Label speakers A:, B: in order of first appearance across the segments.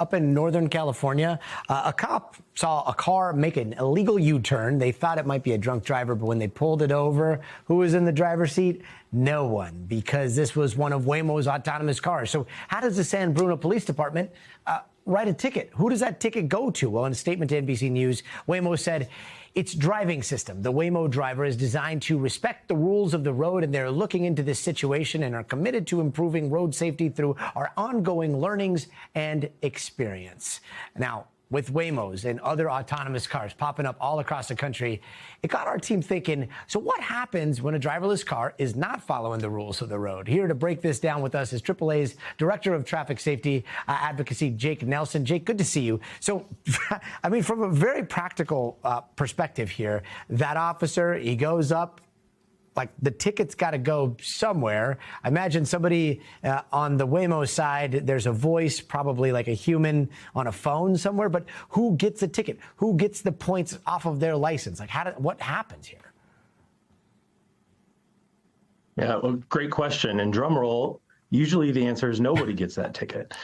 A: up in Northern California. A cop saw a car make an illegal U-turn. They thought it might be a drunk driver, but when they pulled it over, who was in the driver's seat? No one, because this was one of Waymo's autonomous cars. So how does the San Bruno Police Department write a ticket? Who does that ticket go to? Well, in a statement to NBC News, Waymo said its driving system, the Waymo driver, is designed to respect the rules of the road, and they're looking into this situation and are committed to improving road safety through our ongoing learnings and experience. Now, with Waymos and other autonomous cars popping up all across the country, it got our team thinking, so what happens when a driverless car is not following the rules of the road? Here to break this down with us is AAA's Director of Traffic Safety Advocacy, Jake Nelson. Jake, good to see you. So, I mean, from a very practical perspective here, that officer, he goes up, like the ticket's got to go somewhere. I imagine somebody on the Waymo side, there's a voice, probably like a human on a phone somewhere, but who gets the ticket? Who gets the points off of their license? Like what happens here?
B: Yeah, well, great question. And drum roll, usually the answer is nobody gets that ticket.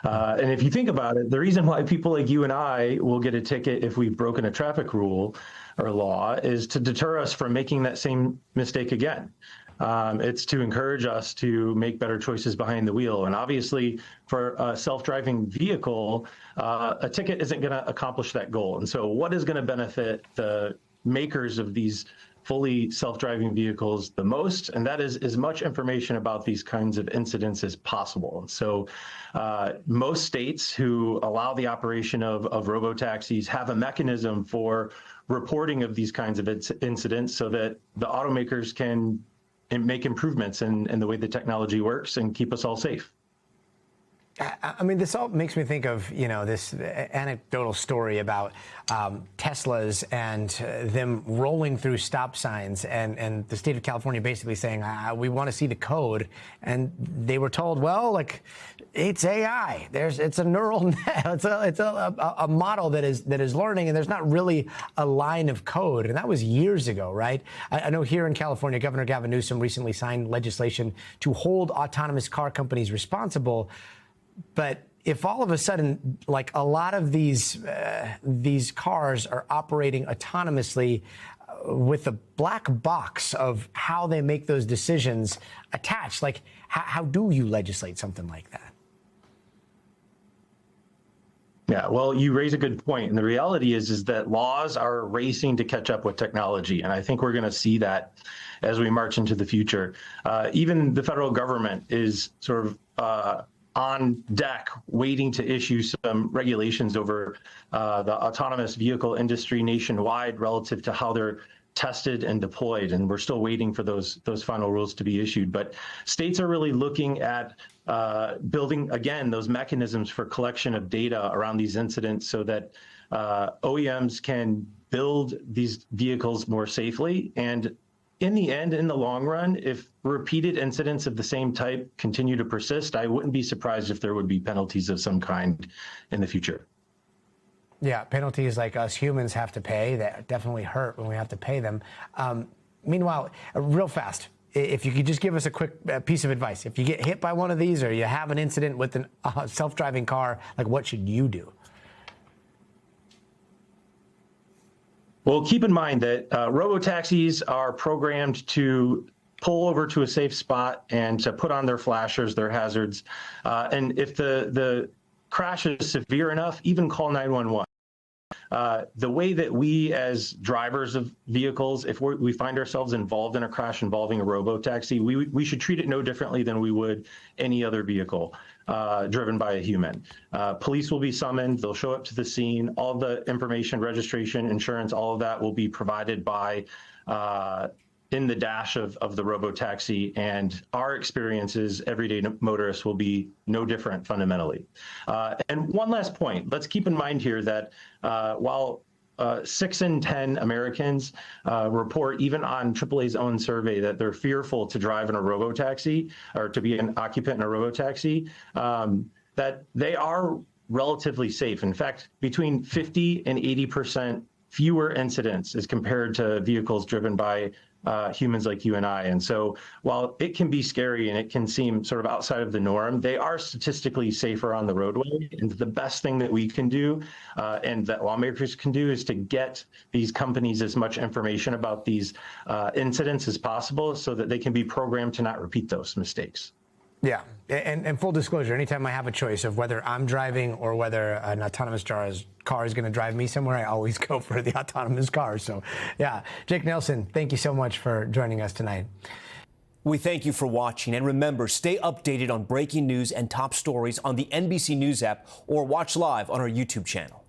B: And if you think about it, the reason why people like you and I will get a ticket if we've broken a traffic rule or law is to deter us from making that same mistake again. It's to encourage us to make better choices behind the wheel. And obviously, for a self-driving vehicle, a ticket isn't going to accomplish that goal. And so what is going to benefit the makers of these fully self-driving vehicles the most, and that is as much information about these kinds of incidents as possible. So most states who allow the operation of robo-taxis have a mechanism for reporting of these kinds of incidents so that the automakers can make improvements in the way the technology works and keep us all safe.
A: I mean, this all makes me think of, you know, this anecdotal story about Teslas and them rolling through stop signs and the state of California basically saying, we want to see the code. And they were told, well, like, it's AI. It's a neural net. It's a model that is learning, and there's not really a line of code. And that was years ago, right? I know here in California, Governor Gavin Newsom recently signed legislation to hold autonomous car companies responsible. But if all of a sudden, like a lot of these cars are operating autonomously with a black box of how they make those decisions attached, like how do you legislate something like that?
B: Yeah, well, you raise a good point. And the reality is that laws are racing to catch up with technology. And I think we're going to see that as we march into the future. Even the federal government is sort of on deck waiting to issue some regulations over the autonomous vehicle industry nationwide relative to how they're tested and deployed. And we're still waiting for those final rules to be issued. But states are really looking at building, again, those mechanisms for collection of data around these incidents so that OEMs can build these vehicles more safely. And in the end, in the long run, if repeated incidents of the same type continue to persist, I wouldn't be surprised if there would be penalties of some kind in the future.
A: Yeah, penalties like us humans have to pay, that definitely hurt when we have to pay them. Meanwhile, real fast, if you could just give us a quick piece of advice. If you get hit by one of these or you have an incident with a self-driving car, like what should you do?
B: Well, keep in mind that robo-taxis are programmed to pull over to a safe spot and to put on their flashers, their hazards. And if the crash is severe enough, even call 911. The way that we as drivers of vehicles, if we find ourselves involved in a crash involving a robo-taxi, we should treat it no differently than we would any other vehicle driven by a human. Police will be summoned. They'll show up to the scene. All the information, registration, insurance, all of that will be provided by in the dash of the robo-taxi, and our experiences, everyday motorists, will be no different fundamentally. And one last point, let's keep in mind here that while 6 in 10 Americans report, even on AAA's own survey, that they're fearful to drive in a robo-taxi or to be an occupant in a robo-taxi, that they are relatively safe. In fact, between 50 and 80% fewer incidents as compared to vehicles driven by humans like you and I. And so while it can be scary and it can seem sort of outside of the norm, they are statistically safer on the roadway. And the best thing that we can do and that lawmakers can do is to get these companies as much information about these incidents as possible so that they can be programmed to not repeat those mistakes.
A: Yeah, and full disclosure, anytime I have a choice of whether I'm driving or whether an autonomous car is going to drive me somewhere, I always go for the autonomous car. So, yeah, Jake Nelson, thank you so much for joining us tonight.
C: We thank you for watching. And remember, stay updated on breaking news and top stories on the NBC News app or watch live on our YouTube channel.